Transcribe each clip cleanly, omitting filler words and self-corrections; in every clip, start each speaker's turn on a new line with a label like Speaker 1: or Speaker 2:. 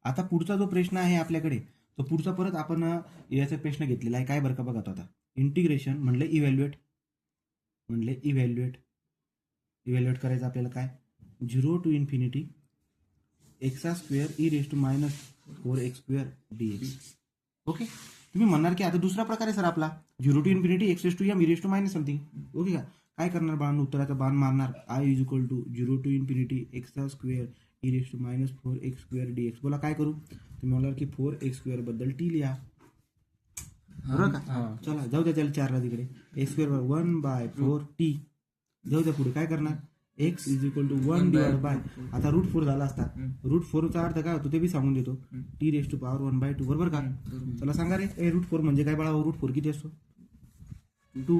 Speaker 1: आता पुढचा जो प्रश्न आहे आपल्याकडे तो पुढचा परत आपण याचा प्रश्न घेतलेला आहे. काय बरं का बघा तो आता. इंटिग्रेशन म्हणलं इव्हॅल्युएट करायचं आपल्याला काय 0 to ∞ x² e⁻⁴x² dx. Okay. तुम्ही म्हणणार की आता दुसरा प्रकार आहे सर आपला 0 to ∞ x⁻m e⁻⁻ something. Okay का. काय करणार बाळांनो, उत्तराचा बाण मारणार. I = 0 to ∞ x² e⁻⁴x² dx. बोला काय करू. तुम्ही म्हणाल की 4x² बद्दल टी लिहा. बरोबर का. चला जाऊ द्या त्याला 4ला तिकडे. x² 1/4t. जाऊ द्या पुढे काय करणार. x = 1/. आता √4 झाला असता. √4चा अर्थ काय होतो ते बी सांगून देतो. t⁻⁴ 1/2. बरोबर का. चला सांगा रे. √4 म्हणजे काय बाळा. √4 किती असतो 2.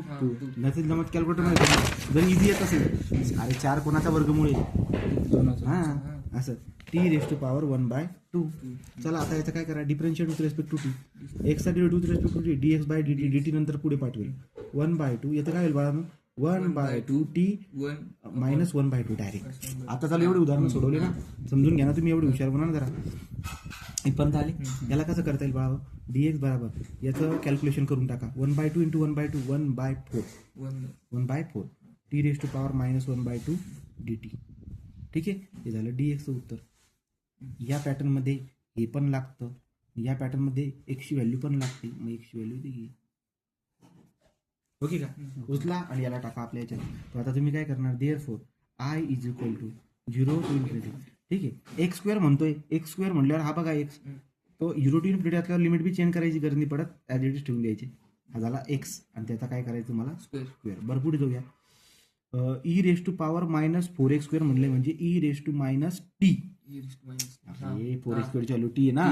Speaker 1: नसेल जमत कॅल्क्युलेटर जर इझी येत असेल. अरे 4 कोणाचा वर्गमूळ आहे. हां असं t⁻⁴ 1/2. चला आता याचं काय करा. Differentiate with respect to t. X साठी with respect to t dx/dt. dt नंतर पुढे पाठवेल 1/2. याचं काय होईल बाळांनो 1/2t -1/2 डायरेक्ट. आता चालू एवढे उदाहरणं सोडवले ना, समजून घ्या ना तुम्ही. एवढे हुशार बना ना जरा. इथपर्यंत आले. याला कसं करता येईल बाळा. dx बरोबर याचं कॅल्क्युलेशन करून टाका. 1/2 × 1/2 1/4 t⁻⁻ -1/2 dt. ठीक आहे. हे झालं dxचं उत्तर. या पॅटर्नमध्ये हे पण लागतं, या पॅटर्नमध्ये एक्सची व्हॅल्यू पण लागते. मग एक्सची व्हॅल्यू ती ओके का. उचला आणि याला टाका आपल्या याच्यात. तर आता तुम्ही काय करणार. Therefore I = 0 to ∞. ठीक आहे. x² म्हणतोय. x² म्हणल्यावर हा बघा x तो 0 to ∞ असल्यावर लिमिट बी चेंज करायची गरज नाही पडत. ॲज इट इज ठेवून द्यायचे. हा झाला x आणि त्याचा काय करायचं मला स्क्वेअर. बरं पुढे जाऊया. e⁻⁴x² म्हणले म्हणजे e⁻t. अरे 4x² ची व्हॅल्यू टी आहे ना.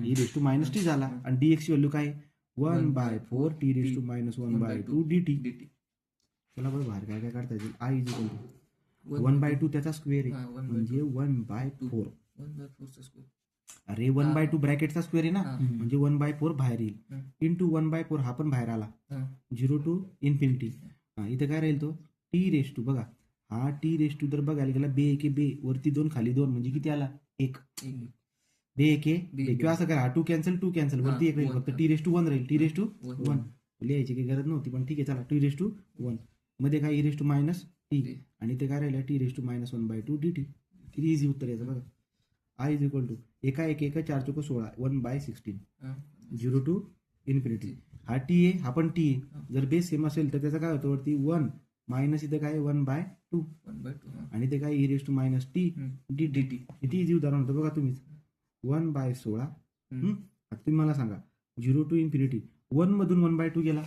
Speaker 1: e⁻t झाला आणि dx ची व्हॅल्यू काय 1/4 t⁻⁻1/2 dt. चला बरं बाहेर काय काय काढता येईल. I = 1/2 त्याचा स्क्वेअर आहे म्हणजे 1/4. अरे 1/2 ब्रॅकेटचा स्क्वेअर आहे ना, म्हणजे 1/4 बाहेर येईल. इंटू 1/4 हा पण बाहेर आला. 0 to ∞. इथे काय राहील तो t⁻. बघा हा t⁻ जर बघायला गेला बे एके बे वरती 2 खाली 2 म्हणजे किती आला 1. बे एके किंवा असं करा. 2 कॅन्सल वरती 1 राहील. फक्त t⁻1 राहील. t⁻1 लिहायची काही गरज नव्हती पण ठीक आहे. चला t⁻1 मध्ये काय e⁻t आणि ते काय राहिलं t⁻⁻1/2 dt. किती इझी उत्तर याचं बघा. I = 1 1 1 4 × 16 1/16 0 to ∞. हा टी आहे हा पण टी आहे. जर बेस सेम असेल तर त्याचं काय होतं वरती 1 मायनस इथं काय 1/2 आणि ते काय e⁻t dt. किती इझी उदाहरण होतं बघा तुम्हीच. 1/16. आता तुम्ही मला सांगा 0 to ∞ 1 मधून 1/2 गेला.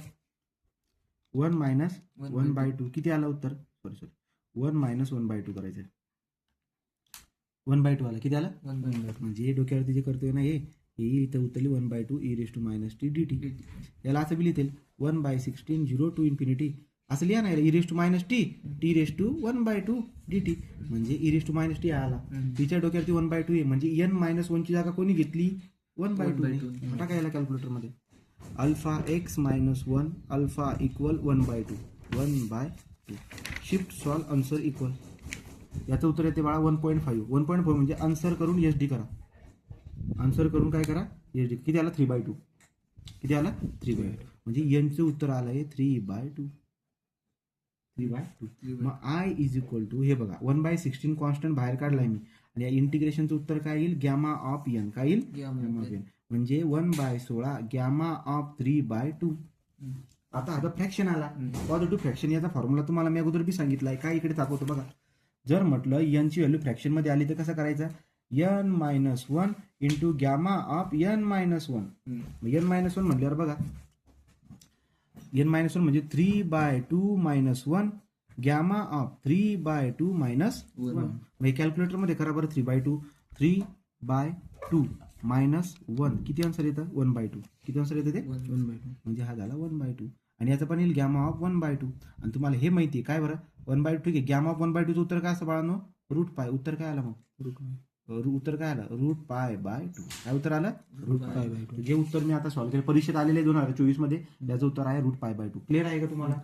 Speaker 1: 1 - 1/2 किती आला उत्तर. सॉरी 1 - 1/2 करायचं. 1/2 आला. किती आला 1/2. म्हणजे डोक्यावरती जे करतोय ना हे इथं उतरली 1/2 e⁻t dt. याला असं बी लिहितील 1/16 0 to ∞. असं लिहा ना e⁻t t⁻1/2 dt. म्हणजे e⁻t आला. तिच्या डोक्यावरती 1/2 आहे म्हणजे n-1 ची जागा कोणी घेतली 1/2. टाका याला कॅल्क्युलेटरमध्ये. α(x - 1) α = 1/2 1/2. Shift solve answer equal. याचं उत्तर येते बाळा 1.5. 1.5 म्हणजे आन्सर करून SD करा. आन्सर करून काय करा SD. किती आला 3/2. किती आला 3/2. म्हणजे यांचं उत्तर आलं आहे 3/2. मग I = हे बघा 1/16 कॉन्स्टंट बाहेर काढलाय मी आणि या इंटिग्रेशनचं उत्तर काय येईल गॅमा ऑफ n. काय येईल गॅमा ऑफ n म्हणजे 1/16 गॅमा ऑफ 3/2. आता हा फ्रॅक्शन आला पॉझिटिव्ह फ्रॅक्शन. याचा फॉर्म्युला तुम्हाला मी अगोदर बी सांगितलाय. काय इकडे दाखवतो बघा. जर म्हटलं n ची व्हॅल्यू फ्रॅक्शन मध्ये आली तर कसं करायचं n-1 into gamma of n-1. n-1 म्हटल्यावर बघा n-1 म्हणजे 3/2 - 1 गॅमा ऑफ 3/2 - 1. मग कॅल्क्युलेटर मध्ये करा बरं. 3/2 -1 किती आन्सर येतं 1/2. किती आन्सर येतं ते 1/2. म्हणजे हा झाला 1/2 आणि याचा पण येईल गॅमा ऑफ 1/2. आणि तुम्हाला हे माहिती आहे काय बरं 1/2 ठीक आहे. गॅमा ऑफ 1/2चं उत्तर काय असं बाळांनो √π. उत्तर काय आलं मग उत्तर काय आलं √π/2. काय उत्तर आलं √π/2. जे उत्तर मी आता सॉल्व्ह केलं परीक्षेत आलेले 2024 मध्ये याचं उत्तर आहे √π/2. क्लिअर आहे का तुम्हाला.